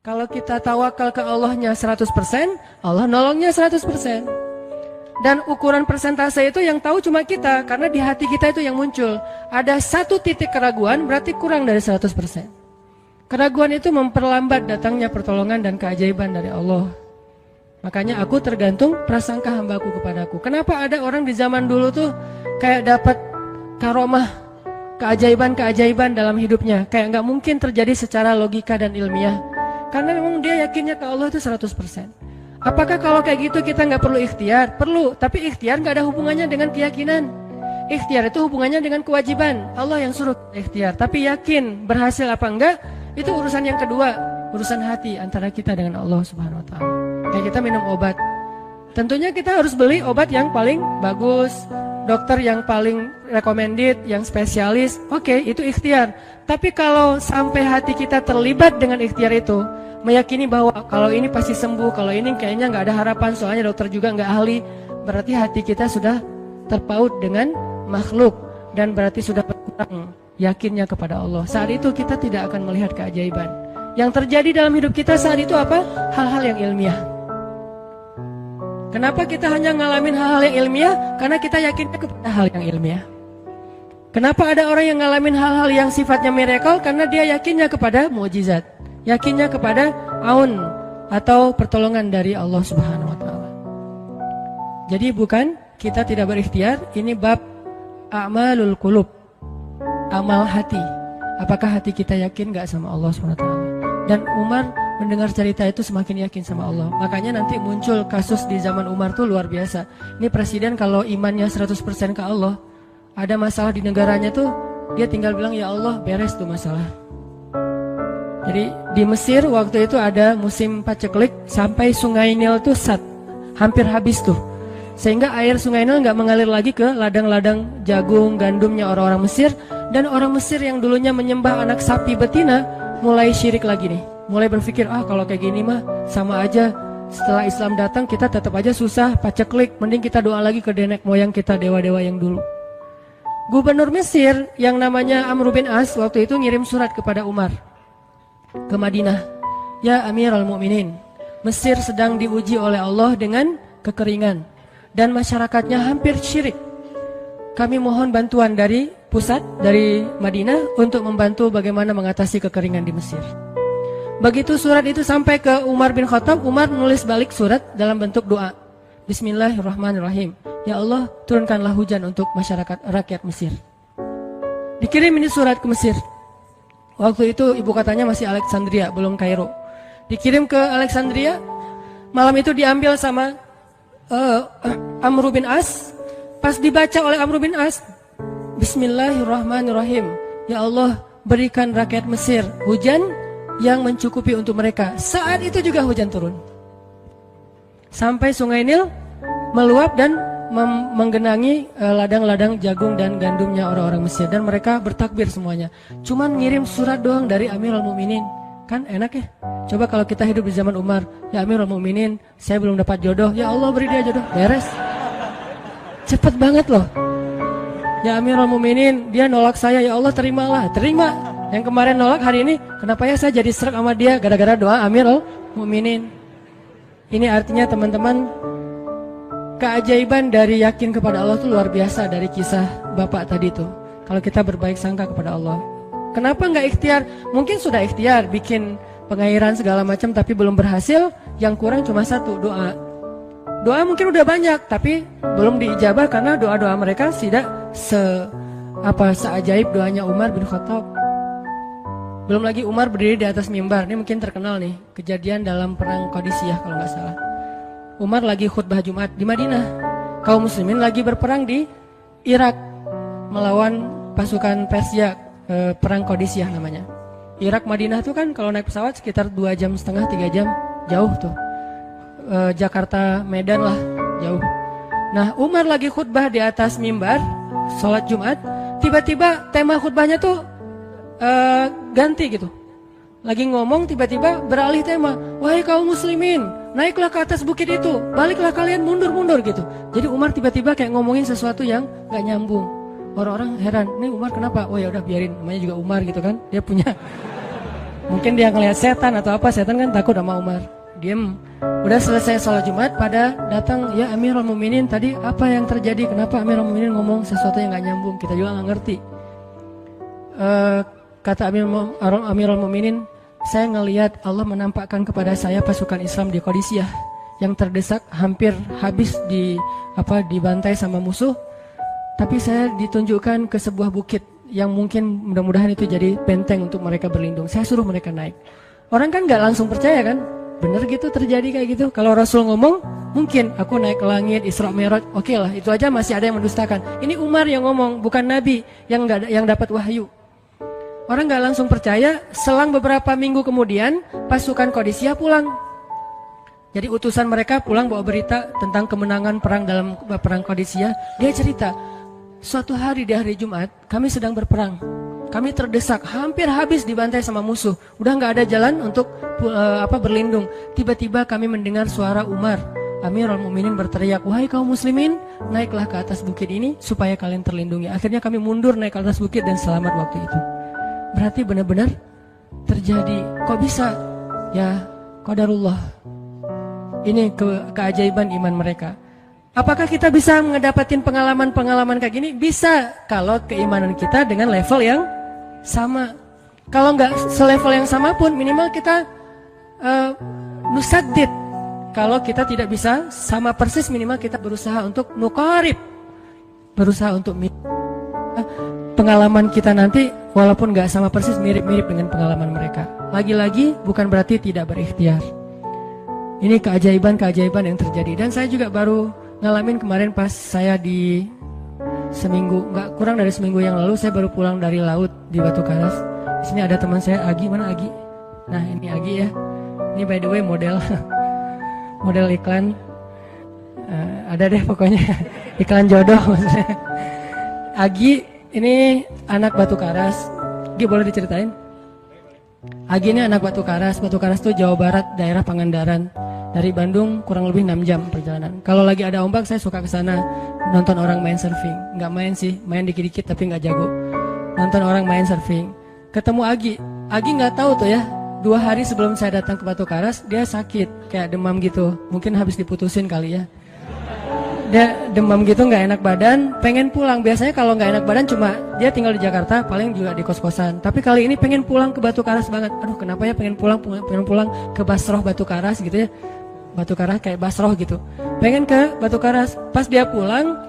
Kalau kita tawakal ke Allahnya 100%, Allah nolongnya 100%. Dan ukuran persentase itu yang tahu cuma kita, karena di hati kita itu yang muncul. Ada satu titik keraguan, berarti kurang dari 100%. Keraguan itu memperlambat datangnya pertolongan dan keajaiban dari Allah. Makanya aku tergantung prasangka hambaku kepadaku. Kenapa ada orang di zaman dulu tuh kayak dapat karomah, keajaiban-keajaiban dalam hidupnya. Kayak nggak mungkin terjadi secara logika dan ilmiah. Karena memang dia yakinnya ke Allah itu 100%. Apakah kalau kayak gitu kita nggak perlu ikhtiar? Perlu, tapi ikhtiar nggak ada hubungannya dengan keyakinan. Ikhtiar itu hubungannya dengan kewajiban. Allah yang suruh ikhtiar, tapi yakin berhasil apa enggak, itu urusan yang kedua. Urusan hati antara kita dengan Allah Subhanahu wa Ta'ala. Kayak kita minum obat, tentunya kita harus beli obat yang paling bagus, dokter yang paling recommended, yang spesialis. Oke, itu ikhtiar. Tapi kalau sampai hati kita terlibat dengan ikhtiar itu, meyakini bahwa kalau ini pasti sembuh, kalau ini kayaknya nggak ada harapan, soalnya dokter juga nggak ahli, berarti hati kita sudah terpaut dengan makhluk dan berarti sudah berkurang yakinnya kepada Allah. Saat itu kita tidak akan melihat keajaiban. Yang terjadi dalam hidup kita saat itu apa? Hal-hal yang ilmiah. Kenapa kita hanya ngalamin hal-hal yang ilmiah? Karena kita yakinnya kepada hal yang ilmiah. Kenapa ada orang yang ngalamin hal-hal yang sifatnya miracle? Karena dia yakinnya kepada mukjizat, yakinnya kepada aun atau pertolongan dari Allah Subhanahu wa Ta'ala. Jadi bukan kita tidak berikhtiar, ini bab a'malul qulub, amal hati. Apakah hati kita yakin gak sama Allah Subhanahu wa Ta'ala? Dan Umar mendengar cerita itu semakin yakin sama Allah. Makanya nanti muncul kasus di zaman Umar tuh luar biasa. Ini presiden kalau imannya 100% ke Allah, ada masalah di negaranya tuh, dia tinggal bilang ya Allah beres tuh masalah. Jadi di Mesir waktu itu ada musim paceklik, sampai sungai Nil tuh hampir habis tuh. Sehingga air sungai Nil nggak mengalir lagi ke ladang-ladang jagung, gandumnya orang-orang Mesir. Dan orang Mesir yang dulunya menyembah anak sapi betina mulai syirik lagi nih. Mulai berpikir, kalau kayak gini mah sama aja. Setelah Islam datang kita tetap aja susah, paceklik. Mending kita doa lagi ke nenek moyang kita, dewa-dewa yang dulu. Gubernur Mesir yang namanya Amr bin As waktu itu ngirim surat kepada Umar ke Madinah. Ya Amirul Mukminin, Mesir sedang diuji oleh Allah dengan kekeringan dan masyarakatnya hampir syirik. Kami mohon bantuan dari pusat, dari Madinah untuk membantu bagaimana mengatasi kekeringan di Mesir. Begitu surat itu sampai ke Umar bin Khattab, Umar menulis balik surat dalam bentuk doa. Bismillahirrahmanirrahim. Ya Allah, turunkanlah hujan untuk masyarakat rakyat Mesir. Dikirim ini surat ke Mesir. Waktu itu ibu katanya masih Alexandria, belum Kairo. Dikirim ke Alexandria. Malam itu diambil sama Amr bin As. Pas dibaca oleh Amr bin As, Bismillahirrahmanirrahim. Ya Allah, berikan rakyat Mesir hujan yang mencukupi untuk mereka. Saat itu juga hujan turun. Sampai sungai Nil meluap dan menggenangi ladang-ladang jagung dan gandumnya orang-orang Mesir. Dan mereka bertakbir semuanya. Cuman ngirim surat doang dari Amirul Mukminin. Kan enak ya. Coba kalau kita hidup di zaman Umar, ya Amirul Mukminin, saya belum dapat jodoh, ya Allah beri dia jodoh, beres. Cepet banget loh. Ya Amirul Mukminin, dia nolak saya, ya Allah terimalah, terima. Yang kemarin nolak, hari ini kenapa ya saya jadi serak sama dia, gara-gara doa Amirul Mukminin. Ini artinya teman-teman, keajaiban dari yakin kepada Allah itu luar biasa dari kisah bapak tadi tuh. Kalau kita berbaik sangka kepada Allah. Kenapa nggak ikhtiar? Mungkin sudah ikhtiar, bikin pengairan segala macam tapi belum berhasil. Yang kurang cuma satu, doa. Doa mungkin udah banyak tapi belum diijabah karena doa-doa mereka tidak seajaib doanya Umar bin Khattab. Belum lagi Umar berdiri di atas mimbar. Ini mungkin terkenal nih, kejadian dalam perang Qadisiyah kalau nggak salah. Umar lagi khutbah Jumat di Madinah. Kaum muslimin lagi berperang di Irak melawan pasukan Persia, perang Qadisiyah namanya. Irak Madinah tuh kan kalau naik pesawat sekitar 2,5 jam, 3 jam, jauh tuh. Jakarta Medan lah, jauh. Nah, Umar lagi khutbah di atas mimbar sholat Jumat. Tiba-tiba tema khutbahnya tuh ganti gitu. Lagi ngomong tiba-tiba beralih tema. Wahai kaum muslimin, naiklah ke atas bukit itu, baliklah kalian mundur-mundur gitu. Jadi Umar tiba-tiba kayak ngomongin sesuatu yang gak nyambung. Orang-orang heran, nih Umar kenapa? Oh ya udah biarin, namanya juga Umar gitu kan. Dia punya Mungkin dia ngelihat setan atau apa, setan kan takut sama Umar. Diem. Udah selesai sholat Jumat, pada datang, ya Amirul Mukminin, tadi apa yang terjadi? Kenapa Amirul Mukminin ngomong sesuatu yang gak nyambung? Kita juga gak ngerti. Kata Amirul Mukminin, saya ngelihat Allah menampakkan kepada saya pasukan Islam di Qadisiyah yang terdesak, hampir habis dibantai sama musuh. Tapi saya ditunjukkan ke sebuah bukit yang mungkin mudah-mudahan itu jadi benteng untuk mereka berlindung. Saya suruh mereka naik. Orang kan gak langsung percaya kan? Bener gitu terjadi kayak gitu. Kalau Rasul ngomong, mungkin aku naik ke langit, Isra Mi'raj, oke lah, itu aja masih ada yang mendustakan. Ini Umar yang ngomong, bukan Nabi yang dapat wahyu. Orang gak langsung percaya. Selang beberapa minggu kemudian, pasukan Qadisiyah pulang. Jadi utusan mereka pulang bawa berita tentang kemenangan perang dalam perang Qadisiyah. Dia cerita, suatu hari di hari Jumat, kami sedang berperang. Kami terdesak, hampir habis dibantai sama musuh. Udah gak ada jalan untuk berlindung. Tiba-tiba kami mendengar suara Umar. Amirul Mukminin berteriak, wahai kaum muslimin, naiklah ke atas bukit ini supaya kalian terlindungi. Akhirnya kami mundur naik ke atas bukit dan selamat waktu itu. Berarti benar-benar terjadi. Kok bisa? Ya, qadarullah. Ini keajaiban iman mereka. Apakah kita bisa mendapatkan pengalaman-pengalaman kayak gini? Bisa, kalau keimanan kita dengan level yang sama. Kalau nggak selevel yang sama pun, minimal kita nusaddid. Kalau kita tidak bisa sama persis, minimal kita berusaha untuk nuqarib, berusaha untuk pengalaman kita nanti walaupun nggak sama persis, mirip-mirip dengan pengalaman mereka. Lagi-lagi bukan berarti tidak berikhtiar. Ini keajaiban-keajaiban yang terjadi. Dan saya juga baru ngalamin kemarin pas saya di seminggu, nggak kurang dari seminggu yang lalu, saya baru pulang dari laut di Batu Karas. Di sini ada teman saya, Agi. Mana Agi? Nah, ini Agi ya. Ini by the way model model iklan. Ada deh pokoknya iklan jodoh maksudnya. Agi ini anak Batu Karas. Agi boleh diceritain? Agi ini anak Batu Karas. Batu Karas itu Jawa Barat, daerah Pangandaran. Dari Bandung kurang lebih 6 jam perjalanan. Kalau lagi ada ombak saya suka ke sana nonton orang main surfing. Nggak main sih, main dikit-dikit tapi nggak jago. Nonton orang main surfing. Ketemu Agi. Agi nggak tahu tuh ya. 2 hari sebelum saya datang ke Batu Karas, dia sakit, kayak demam gitu. Mungkin habis diputusin kali ya. Dia demam gitu, nggak enak badan, pengen pulang. Biasanya kalau nggak enak badan cuma dia tinggal di Jakarta, paling juga di kos-kosan. Tapi kali ini pengen pulang ke Batu Karas banget. Aduh, kenapa ya pengen pulang ke Basroh Batu Karas gitu ya. Batu Karas kayak Basroh gitu. Pengen ke Batu Karas. Pas dia pulang,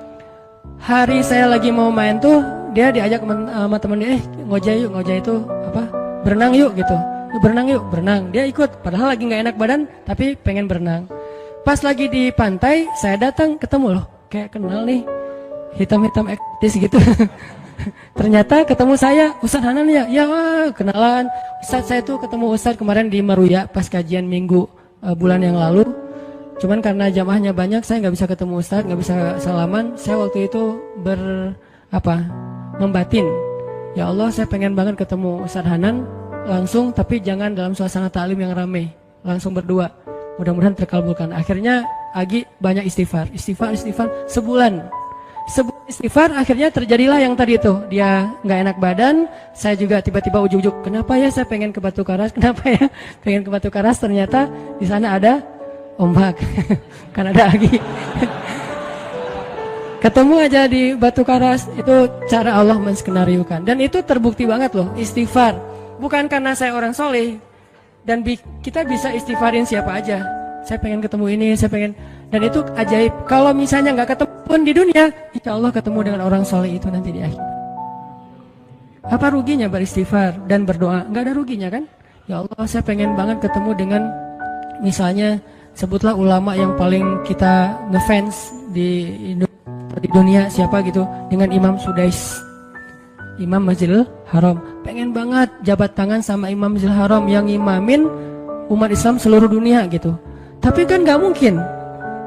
hari saya lagi mau main tuh, dia diajak sama temen dia, ngojek itu berenang yuk gitu. Berenang yuk, berenang. Dia ikut, padahal lagi nggak enak badan, tapi pengen berenang. Pas lagi di pantai, saya datang ketemu loh, kayak kenal nih, hitam-hitam ektis gitu. Ternyata ketemu saya, Ustadz Hanan ya, ya kenalan. Ustadz saya tuh ketemu Ustadz kemarin di Meruya pas kajian minggu bulan yang lalu. Cuman karena jamaahnya banyak, saya nggak bisa ketemu Ustadz, nggak bisa salaman. Saya waktu itu membatin, ya Allah saya pengen banget ketemu Ustadz Hanan langsung, tapi jangan dalam suasana ta'lim yang ramai, langsung berdua. Mudah-mudahan terkabulkan. Akhirnya Agi banyak istighfar sebulan istighfar. Akhirnya terjadilah yang tadi itu, dia nggak enak badan. Saya juga tiba-tiba ujuk-ujuk, kenapa ya saya pengen ke Batu Karas, kenapa ya pengen ke Batu Karas. Ternyata di sana ada ombak. Kan ada Agi. Ketemu aja di Batu Karas. Itu cara Allah menskenariokan. Dan itu terbukti banget loh, istighfar. Bukan karena saya orang soleh. Dan kita bisa istighfarin siapa aja. Saya pengen ketemu ini, saya pengen. Dan itu ajaib. Kalau misalnya nggak ketemu pun di dunia, insya Allah ketemu dengan orang soleh itu nanti di akhir. Apa ruginya beristighfar dan berdoa? Nggak ada ruginya kan? Ya Allah, saya pengen banget ketemu dengan, misalnya sebutlah ulama yang paling kita ngefans di dunia, siapa gitu, dengan Imam Sudais, Imam Masjidil Haram. Pengen banget jabat tangan sama Imam Masjidil Haram yang imamin umat Islam seluruh dunia gitu. Tapi kan gak mungkin.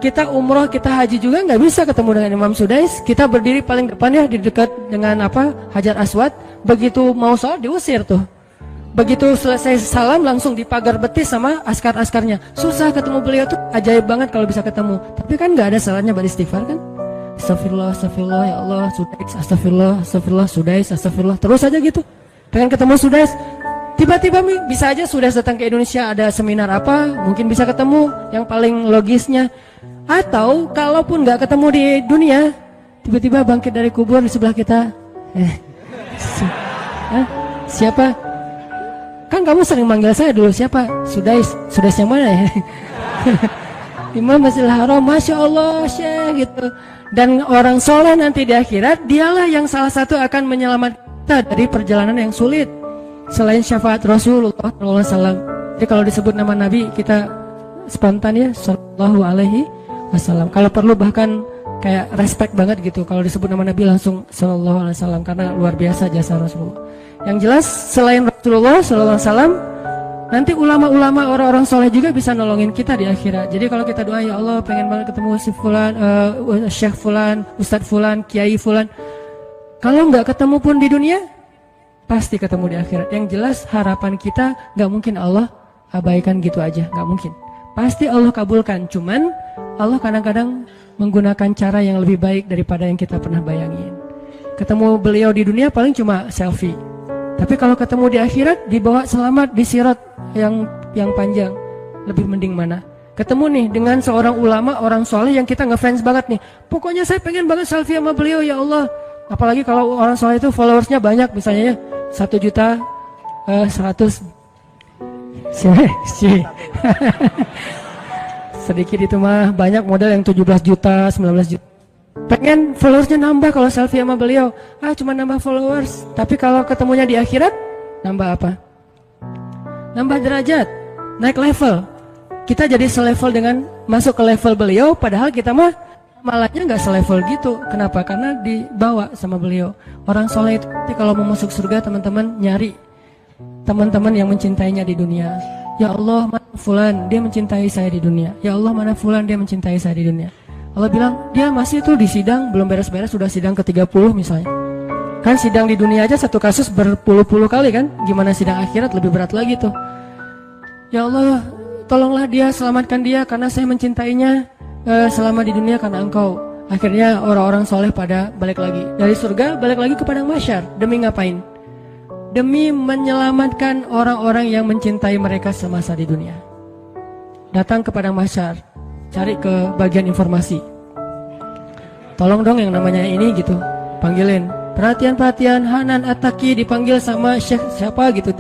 Kita umroh, kita haji juga gak bisa ketemu dengan Imam Sudais. Kita berdiri paling depan ya, di dekat dengan Hajar Aswad. Begitu mau sholat diusir tuh. Begitu selesai salam langsung dipagar betis sama askar-askarnya. Susah ketemu beliau tuh, ajaib banget kalau bisa ketemu. Tapi kan gak ada salahnya beristighfar kan. Astagfirullah, astagfirullah, ya Allah, Sudais, astagfirullah, astagfirullah, Sudais, astagfirullah. Terus aja gitu. Pengen ketemu Sudais, Tiba-tiba bisa aja sudah datang ke Indonesia, ada seminar apa, mungkin bisa ketemu yang paling logisnya. Atau kalaupun nggak ketemu di dunia, tiba-tiba bangkit dari kubur di sebelah kita. Siapa? Kan kamu sering manggil saya dulu, siapa? Sudah yang mana ya? Imam Masjidil Haram, Masya Allah Syekh gitu. Dan orang soleh nanti di akhirat, dialah yang salah satu akan menyelamatkan kita dari perjalanan yang sulit. Selain syafaat Rasulullah SAW. Jadi kalau disebut nama Nabi, kita spontan ya, Sallallahu Alaihi Wasallam. Kalau perlu bahkan kayak respect banget gitu. Kalau disebut nama Nabi langsung Sallallahu Alaihi Wasallam, karena luar biasa jasa Rasulullah. Yang jelas selain Rasulullah Sallallahu Alaihi Wasallam, nanti ulama-ulama orang-orang soleh juga bisa nolongin kita di akhirat. Jadi kalau kita doa, ya Allah pengen banget ketemu si Fulan, Syekh Fulan, Ustadz Fulan, Kiai Fulan. Kalau nggak ketemu pun di dunia, pasti ketemu di akhirat. Yang jelas harapan kita nggak mungkin Allah abaikan gitu aja, nggak mungkin. Pasti Allah kabulkan. Cuman Allah kadang-kadang menggunakan cara yang lebih baik daripada yang kita pernah bayangin. Ketemu beliau di dunia paling cuma selfie. Tapi kalau ketemu di akhirat, dibawa selamat di sirat yang panjang, lebih mending mana? Ketemu nih dengan seorang ulama, orang soleh yang kita ngefans banget nih. Pokoknya saya pengen banget selfie sama beliau, ya Allah. Apalagi kalau orang soleh itu followersnya banyak, misalnya ya 1.100.000. Sedikit itu mah, banyak model yang 17 juta, 19 juta. Pengen followersnya nambah kalau selfie sama beliau. Cuma nambah followers. Tapi kalau ketemunya di akhirat, nambah apa? Nambah derajat, naik level. Kita jadi selevel dengan masuk ke level beliau, padahal kita mah malahnya nggak selevel gitu. Kenapa? Karena dibawa sama beliau. Orang soleh itu kalau mau masuk surga, teman-teman nyari teman-teman yang mencintainya di dunia. Ya Allah, mana Fulan, dia mencintai saya di dunia. Ya Allah, mana Fulan, dia mencintai saya di dunia. Allah bilang, dia masih tuh di sidang, belum beres-beres, sudah sidang ke-30 misalnya. Kan sidang di dunia aja satu kasus berpuluh-puluh kali kan. Gimana sidang akhirat, lebih berat lagi tuh. Ya Allah, tolonglah dia, selamatkan dia, karena saya mencintainya selama di dunia karena Engkau. Akhirnya orang-orang soleh pada balik lagi dari surga, balik lagi ke padang mahsyar. Demi ngapain? Demi menyelamatkan orang-orang yang mencintai mereka semasa di dunia. Datang ke padang mahsyar, cari ke bagian informasi. Tolong dong yang namanya ini gitu, panggilin. Perhatian, Hanan At-Taqi dipanggil sama Syekh siapa gitu.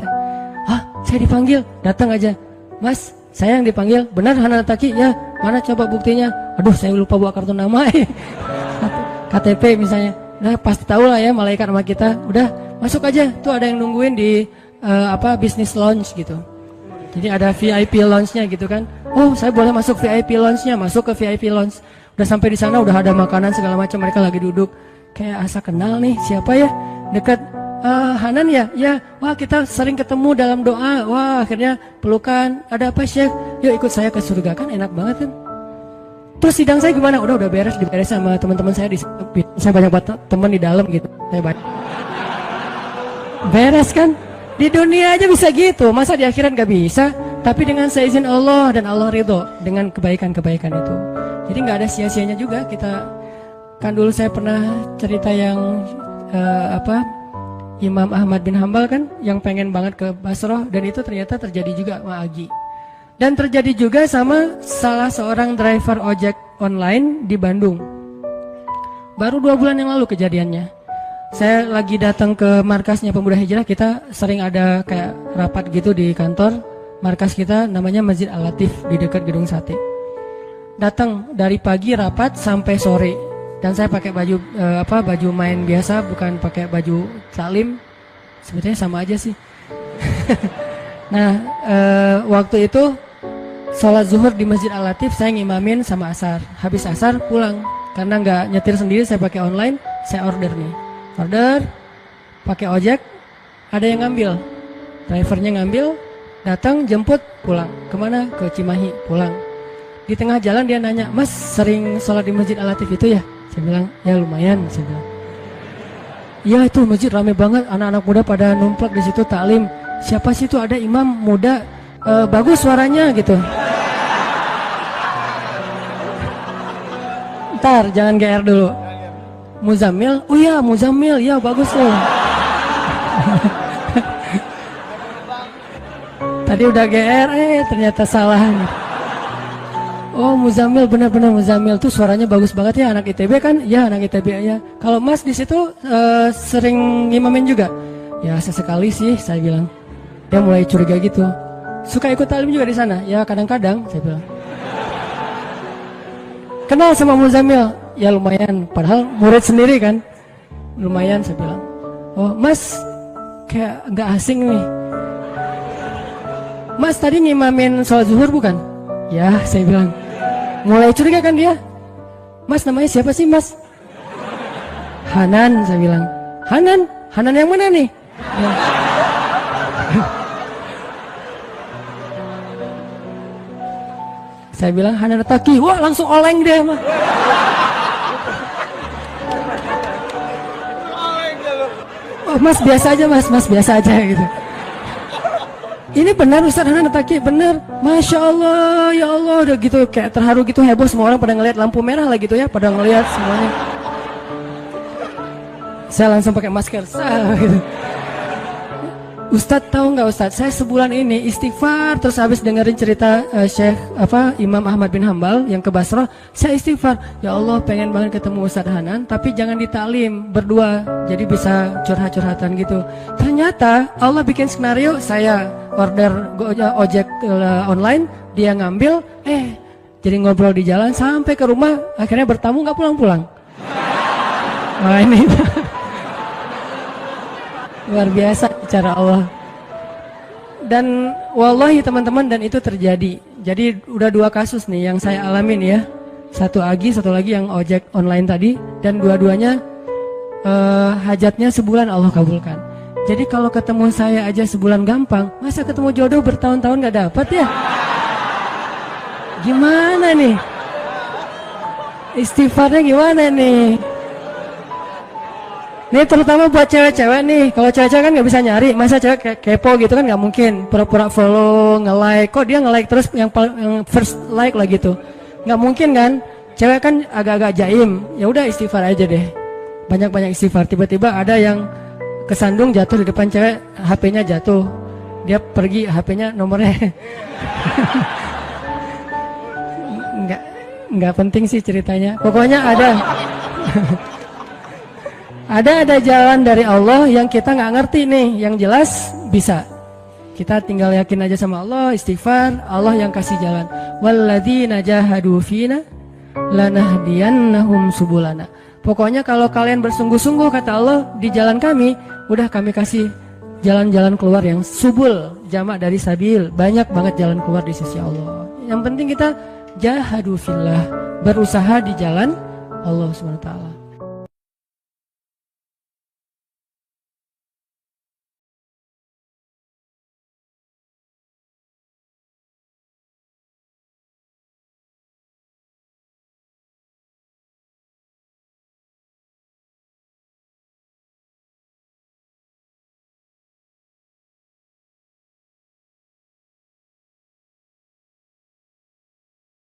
Saya dipanggil, datang aja. Mas, saya yang dipanggil. Benar Hanan At-Taqi? Ya, mana coba buktinya? Aduh, saya lupa bawa kartu nama. KTP misalnya. Nah, pasti tahu lah ya malaikat sama kita. Udah, masuk aja. Tuh ada yang nungguin di business lounge gitu. Jadi ada VIP lounge-nya gitu kan. Oh, saya boleh masuk VIP lounge-nya, masuk ke VIP lounge. Udah sampai di sana, udah ada makanan segala macam, mereka lagi duduk. Kayak asa kenal nih, siapa ya? Dekat Hanan ya? Ya, wah kita sering ketemu dalam doa. Wah, akhirnya pelukan. Ada apa Syekh? Yuk ikut saya ke surga, kan enak banget kan? Terus sidang saya gimana? Udah beres, diberes sama teman-teman saya di situ. Saya banyak teman di dalam gitu. Saya banyak. Beres kan? Di dunia aja bisa gitu, masa di akhirat gak bisa? Tapi dengan seizin Allah dan Allah ridho dengan kebaikan-kebaikan itu. Jadi gak ada sia-sianya juga kita. Kan dulu saya pernah cerita yang Imam Ahmad bin Hambal kan, yang pengen banget ke Basrah, dan itu ternyata terjadi juga sama Agi. Dan terjadi juga sama salah seorang driver ojek online di Bandung. Baru 2 bulan yang lalu kejadiannya. Saya lagi datang ke markasnya Pemuda Hijrah, kita sering ada kayak rapat gitu di kantor. Markas kita namanya Masjid Al-Latif di dekat Gedung Sate. Datang dari pagi rapat sampai sore. Dan saya pakai baju baju main biasa, bukan pakai baju taklim. Sebetulnya sama aja sih. Nah, waktu itu sholat zuhur di Masjid Al-Latif, saya ngimamin sama asar. Habis asar pulang, karena nggak nyetir sendiri, saya pakai online, saya order nih. Order, pakai ojek, ada yang ngambil, drivernya ngambil, datang jemput, pulang. Kemana? Ke Cimahi, pulang. Di tengah jalan dia nanya, Mas sering sholat di Masjid Al-Latif itu ya? Saya bilang, ya lumayan. Saya bilang, iya itu masjid rame banget, anak-anak muda pada numplak di situ taklim. Siapa sih itu? Ada imam muda, bagus suaranya gitu. Ntar jangan GR dulu. Muzammil, oh iya Muzammil, ya bagus loh. Tadi udah GR, ternyata salah. Oh Muzamil, benar-benar Muzamil tuh suaranya bagus banget ya, anak ITB kan? Ya anak ITB ya. Kalau Mas di situ sering ngimamin juga? Ya sesekali sih saya bilang. Dia mulai curiga gitu. Suka ikut talim juga di sana? Ya kadang-kadang saya bilang. Kenal sama Muzamil? Ya lumayan, padahal murid sendiri kan. Lumayan saya bilang. Oh Mas kayak nggak asing nih. Mas tadi ngimamin sholat zuhur bukan? Ya saya bilang. Mulai curiga kan dia. Mas namanya siapa sih Mas? Hanan saya bilang. Hanan? Hanan yang mana nih? Ya. Saya bilang Hanan Taki. Wah langsung oleng dia mah. Oh Mas biasa aja Mas biasa aja gitu. Ini benar Ustaz Hanan Taki, benar. Masya Allah, ya Allah, udah gitu kayak terharu gitu, heboh, semua orang pada ngelihat lampu merah lah gitu ya, pada ngelihat semuanya. Saya langsung pakai masker, gitu. Ustadz tahu nggak Ustadz, saya sebulan ini istighfar terus habis dengerin cerita Syekh Imam Ahmad bin Hambal yang ke Basrah, saya istighfar, ya Allah pengen banget ketemu Ustadz Hanan, tapi jangan ditaklim berdua, jadi bisa curhat-curhatan gitu. Ternyata Allah bikin skenario, saya order ojek online, dia ngambil, jadi ngobrol di jalan sampai ke rumah, akhirnya bertamu nggak pulang-pulang. Wah ini luar biasa cara Allah. Dan wallahi teman-teman, dan itu terjadi. Jadi udah 2 kasus nih yang saya alamin ya. Satu Agi, satu lagi yang ojek online tadi. Dan dua-duanya hajatnya sebulan Allah kabulkan. Jadi kalau ketemu saya aja sebulan gampang, masa ketemu jodoh bertahun-tahun gak dapat ya? Gimana nih? Istighfarnya gimana nih? Nih terutama buat cewek-cewek nih. Kalau cewek-cewek kan nggak bisa nyari, masa cewek kepo gitu kan nggak mungkin. Pura-pura follow, nge-like. Kok dia nge-like terus yang first like lah gitu? Nggak mungkin kan? Cewek kan agak-agak jaim. Ya udah istighfar aja deh. Banyak-banyak istighfar. Tiba-tiba ada yang kesandung jatuh di depan cewek, HP-nya jatuh. Dia pergi, HP-nya nomornya. Nggak penting sih ceritanya. Pokoknya ada. Ada jalan dari Allah yang kita nggak ngerti nih, yang jelas bisa. Kita tinggal yakin aja sama Allah, istighfar, Allah yang kasih jalan. Walladzina jahadu fina lanahdiyannahum subulana. Pokoknya kalau kalian bersungguh-sungguh kata Allah di jalan kami, udah kami kasih jalan-jalan keluar yang subul, jamak dari sabil, banyak banget jalan keluar di sisi Allah. Yang penting kita jahadu fillah, berusaha di jalan Allah Subhanahu wa taala.